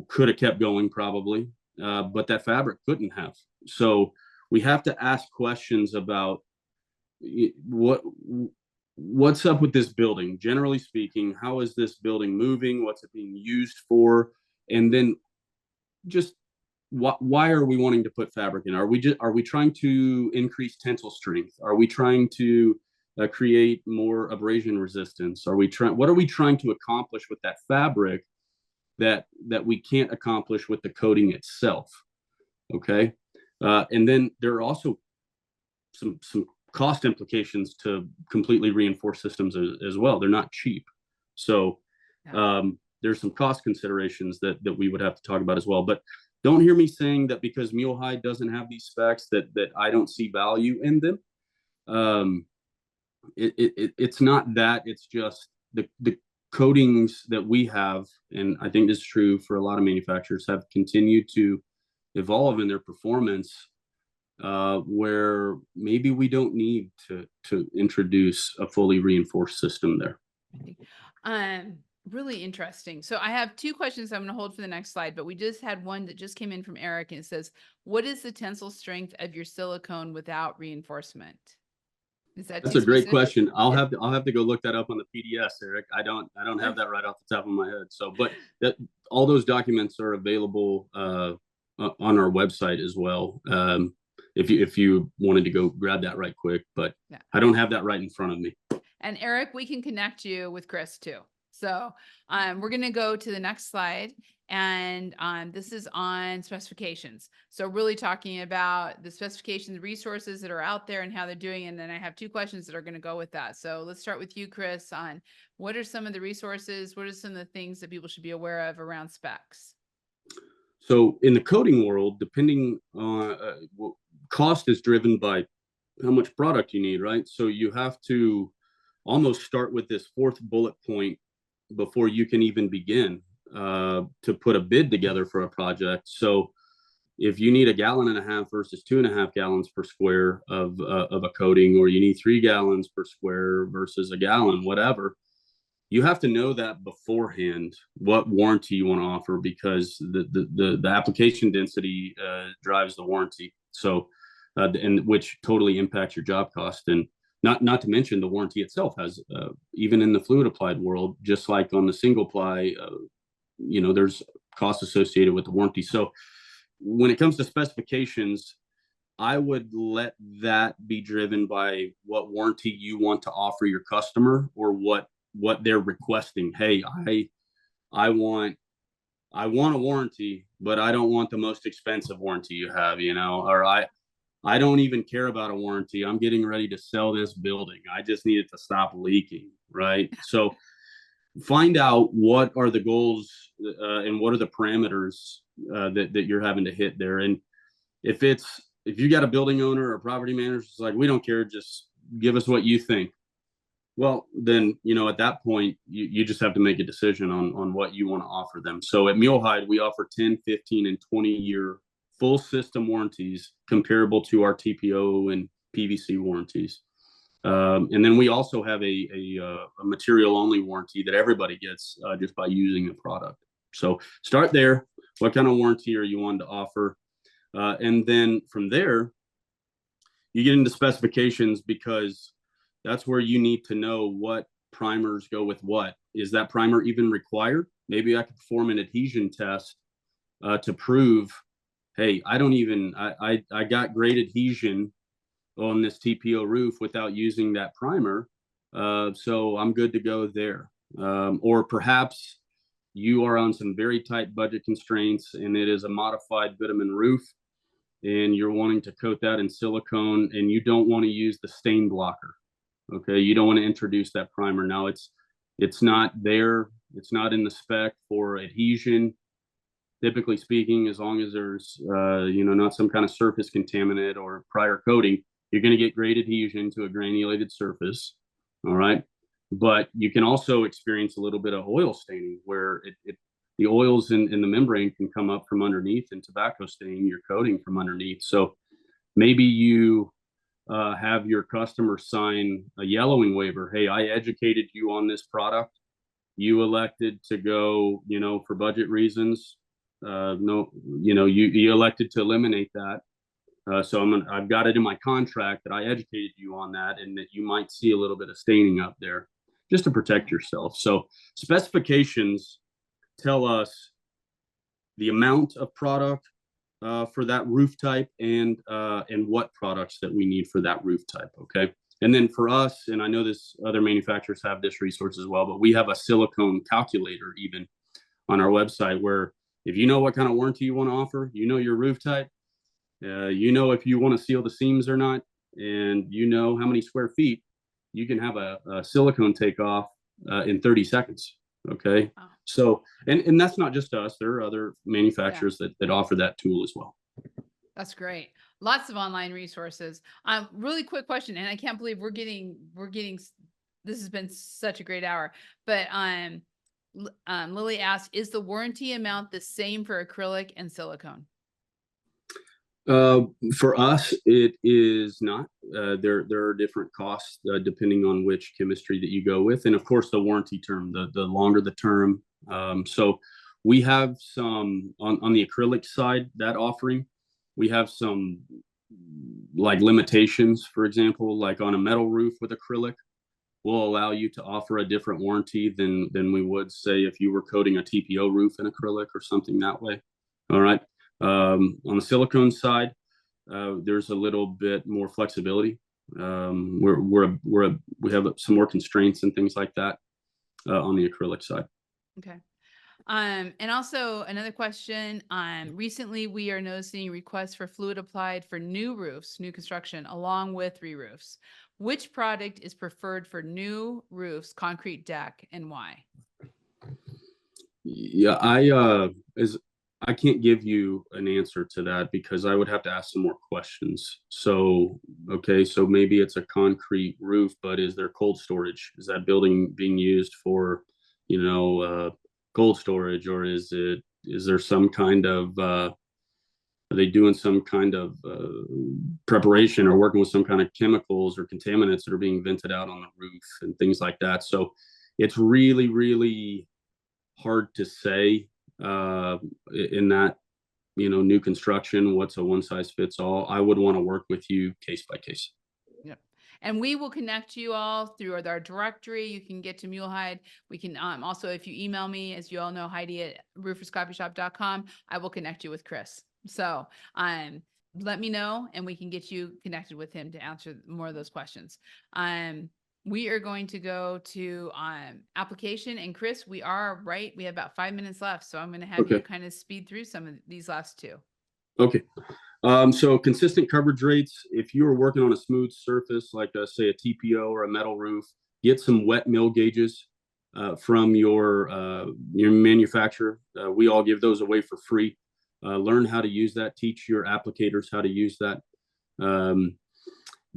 could have kept going probably, but that fabric couldn't have. So we have to ask questions about what's up with this building, generally speaking. How is this building moving? What's it being used for? And then just why are we wanting to put fabric in? Are we trying to increase tensile strength? Are we trying to create more abrasion resistance? What are we trying to accomplish with that fabric that we can't accomplish with the coating itself? Okay, and then there are also some cost implications to completely reinforced systems as well. They're not cheap. So there's some cost considerations that we would have to talk about as well. But don't hear me saying that because Mule-Hide doesn't have these specs that I don't see value in them. It's not that. It's just the coatings that we have, and I think this is true for a lot of manufacturers, have continued to evolve in their performance, where maybe we don't need to introduce a fully reinforced system there. Really interesting. So I have two questions I'm going to hold for the next slide, but we just had one that just came in from Eric, and it says, what is the tensile strength of your silicone without reinforcement? That's a great question. I'll have to go look that up on the PDS, Eric. I don't have that right off the top of my head. So, but all those documents are available on our website as well. If you wanted to go grab that right quick, but yeah, I don't have that right in front of me. And Eric, we can connect you with Chris too. So we're going to go to the next slide, and this is on specifications. So really talking about the specifications, resources that are out there and how they're doing. And then I have two questions that are going to go with that. So let's start with you, Chris, on what are some of the resources? What are some of the things that people should be aware of around specs? So in the coating world, depending on cost is driven by how much product you need, right? So you have to almost start with this fourth bullet point before you can even begin to put a bid together for a project. So if you need 1.5 gallons versus 2.5 gallons per square of a coating, or you need 3 gallons per square versus a gallon, whatever, you have to know that beforehand, what warranty you want to offer, because the application density drives the warranty. So, and which totally impacts your job cost. And not to mention the warranty itself has, even in the fluid applied world, just like on the single ply, there's costs associated with the warranty. So when it comes to specifications, I would let that be driven by what warranty you want to offer your customer, or what they're requesting. Hey, I want a warranty, but I don't want the most expensive warranty you have, or I don't even care about a warranty. I'm getting ready to sell this building. I just need it to stop leaking, right? So find out what are the goals, and what are the parameters that you're having to hit there. And if you got a building owner or a property manager, it's like, we don't care, just give us what you think. Well, then, at that point, you just have to make a decision on what you want to offer them. So at Mule-Hide, we offer 10, 15, and 20-year full system warranties comparable to our TPO and PVC warranties. And then we also have a material only warranty that everybody gets just by using the product. So start there. What kind of warranty are you wanting to offer? And then from there, you get into specifications, because that's where you need to know what primers go with what. Is that primer even required? Maybe I could perform an adhesion test to prove, hey, I got great adhesion on this TPO roof without using that primer. So I'm good to go there. Or perhaps you are on some very tight budget constraints and it is a modified bitumen roof, and you're wanting to coat that in silicone, and you don't want to use the stain blocker. Okay, you don't want to introduce that primer. Now it's not there. It's not in the spec for adhesion. Typically speaking, as long as there's not some kind of surface contaminant or prior coating, you're going to get great adhesion to a granulated surface. All right, but you can also experience a little bit of oil staining, where the oils in the membrane can come up from underneath and tobacco stain your coating from underneath. So maybe you have your customer sign a yellowing waiver. Hey, I educated you on this product. You elected to go, for budget reasons. No, you elected to eliminate that. So I've got it in my contract that I educated you on that, and that you might see a little bit of staining up there, just to protect yourself. So specifications tell us the amount of product for that roof type, and what products that we need for that roof type. Okay. And then for us, and I know this other manufacturers have this resource as well, but we have a silicone calculator even on our website, where if you know what kind of warranty you want to offer, your roof type, if you want to seal the seams or not, and how many square feet, you can have a silicone takeoff in 30 seconds. Okay. Wow. So, and that's not just us. There are other manufacturers that offer that tool as well. That's great. Lots of online resources. Really quick question, and I can't believe we're getting, this has been such a great hour, but, Lily asked, is the warranty amount the same for acrylic and silicone? For us, it is not. There are different costs depending on which chemistry that you go with, and of course the warranty term. The longer the term. So we have some on the acrylic side, that offering. We have some like limitations. For example, like on a metal roof with acrylic, will allow you to offer a different warranty than we would say if you were coating a TPO roof in acrylic or something that way. All right. On the silicone side, there's a little bit more flexibility. We have some more constraints and things like that on the acrylic side. Okay. And also another question, recently we are noticing requests for fluid applied for new roofs, new construction, along with re-roofs. Which product is preferred for new roofs, concrete deck, and why? Yeah, I can't give you an answer to that, because I would have to ask some more questions. So, okay, so maybe it's a concrete roof, but is there cold storage? Is that building being used for, cold storage, or is there some kind of, are they doing some kind of preparation or working with some kind of chemicals or contaminants that are being vented out on the roof and things like that? So it's really, really hard to say in that, new construction, what's a one size fits all. I would want to work with you case by case. Yep. And we will connect you all through our directory. You can get to Mule-Hide. We can also, if you email me, as you all know, Heidi at rooferscoffeeshop.com, I will connect you with Chris. So let me know and we can get you connected with him to answer more of those questions. We are going to go to application, and Chris, we are right. We have about 5 minutes left. So I'm going to have you Okay. kind of speed through some of these last two. Okay. So consistent coverage rates, if you are working on a smooth surface, like say a TPO or a metal roof, get some wet mill gauges from your manufacturer. We all give those away for free. Learn how to use that, teach your applicators how to use that.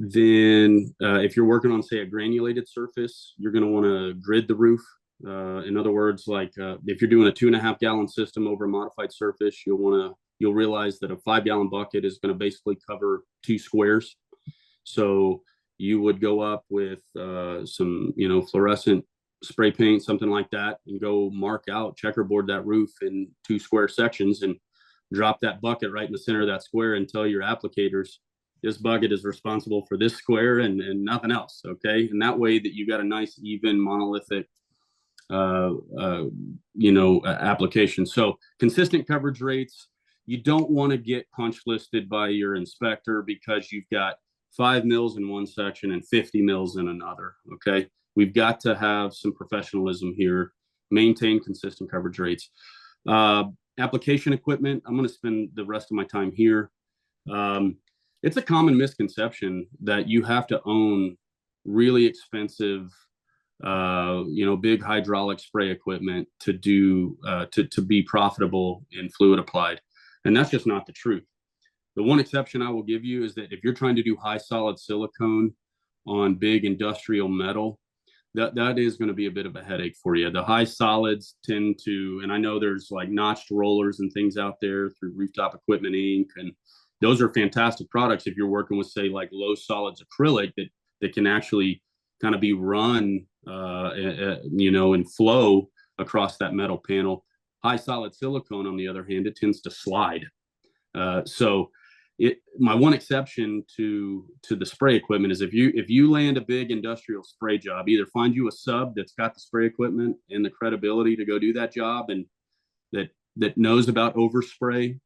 Then if you're working on, say, a granulated surface, you're going to want to grid the roof. In other words, like if you're doing a 2.5 gallon system over a modified surface, you'll realize that a 5 gallon bucket is going to basically cover 2 squares. So you would go up with some, fluorescent spray paint, something like that, and go mark out, checkerboard that roof in 2 square sections and drop that bucket right in the center of that square and tell your applicators, this bucket is responsible for this square and nothing else. Okay. And that way that you got a nice, even monolithic, application. So consistent coverage rates, you don't want to get punch listed by your inspector because you've got 5 mils in one section and 50 mils in another. Okay. We've got to have some professionalism here, maintain consistent coverage rates. Application equipment, I'm going to spend the rest of my time here. It's a common misconception that you have to own really expensive, big hydraulic spray equipment to do to be profitable in fluid applied, and that's just not the truth. The one exception I will give you is that if you're trying to do high solid silicone on big industrial metal, that is going to be a bit of a headache for you. The high solids tend to, and I know there's like notched rollers and things out there through Rooftop Equipment Inc. And those are fantastic products if you're working with, say, like low solids acrylic that can actually kind of be run, and flow across that metal panel. High solid silicone, on the other hand, it tends to slide. So my one exception to the spray equipment is if you land a big industrial spray job, either find you a sub that's got the spray equipment and the credibility to go do that job and that knows about overspray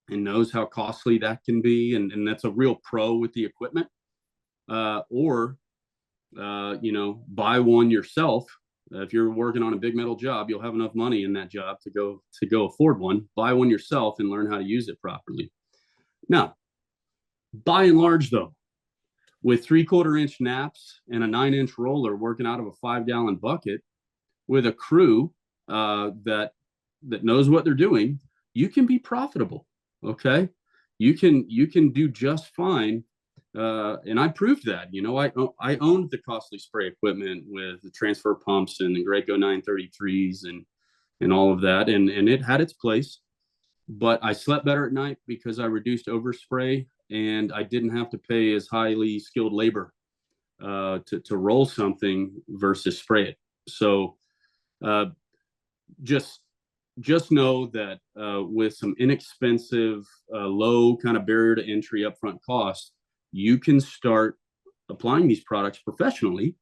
and knows how costly that can be, and that's a real pro with the equipment, or buy one yourself. If you're working on a big metal job, you'll have enough money in that job to go afford one. Buy one yourself and learn how to use it properly. Now, by and large, though, with 3/4 inch naps and a 9-inch roller working out of a 5 gallon bucket with a crew that knows what they're doing, you can be profitable. Okay, you can do just fine. And I proved that. I owned the costly spray equipment with the transfer pumps and the Graco 933s and all of that, and it had its place. But I slept better at night because I reduced overspray and I didn't have to pay as highly skilled labor to roll something versus spray it. So just know that with some inexpensive, low kind of barrier to entry upfront costs, you can start applying these products professionally,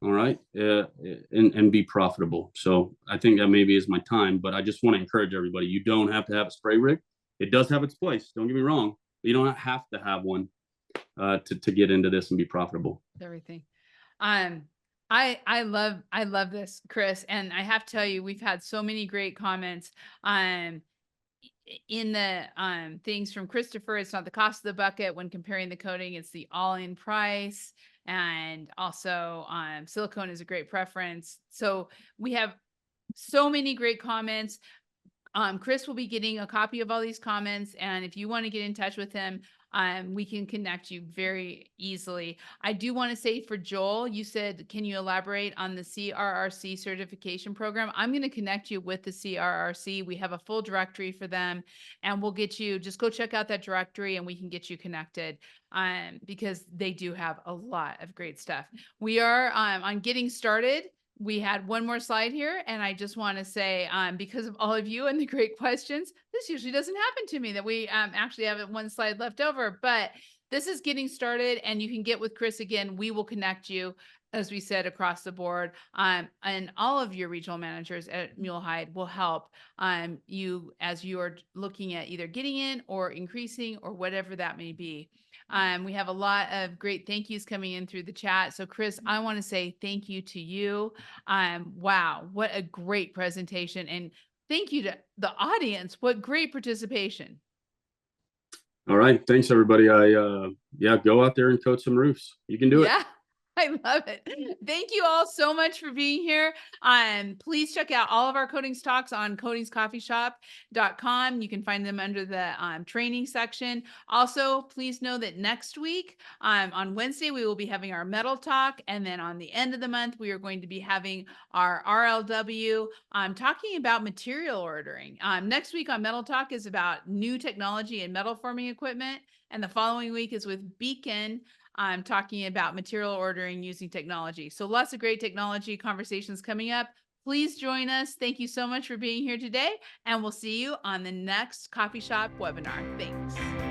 all right, and be profitable. So I think that maybe is my time, but I just want to encourage everybody. You don't have to have a spray rig. It does have its place. Don't get me wrong. But you don't have to have one to get into this and be profitable. Everything. I love this, Chris. And I have to tell you, we've had so many great comments in the things from Christopher. It's not the cost of the bucket when comparing the coating, it's the all-in price. And also silicone is a great preference. So we have so many great comments. Chris will be getting a copy of all these comments, and if you want to get in touch with him, we can connect you very easily. I do want to say for Joel, you said, can you elaborate on the CRRC certification program? I'm going to connect you with the CRRC. We have a full directory for them, and we'll get you, just go check out that directory and we can get you connected because they do have a lot of great stuff. We are on getting started. We had one more slide here, and I just want to say, because of all of you and the great questions, this usually doesn't happen to me that we actually have one slide left over, but this is getting started, and you can get with Chris again. We will connect you, as we said, across the board, and all of your regional managers at Mule-Hide will help you as you are looking at either getting in or increasing or whatever that may be. We have a lot of great thank yous coming in through the chat. So Chris, I want to say thank you to you. Wow, what a great presentation. And thank you to the audience. What great participation. All right. Thanks, everybody. Yeah, go out there and coat some roofs. You can do it. Yeah. I love it. Thank you all so much for being here. Please check out all of our coatings talks on CoatingsCoffeeShop.com. You can find them under the training section. Also, please know that next week on Wednesday, we will be having our metal talk. And then on the end of the month, we are going to be having our RLW talking about material ordering. Next week on Metal Talk is about new technology and metal forming equipment. And the following week is with Beacon. I'm talking about material ordering using technology. So lots of great technology conversations coming up. Please join us. Thank you so much for being here today, and we'll see you on the next coffee shop webinar. Thanks.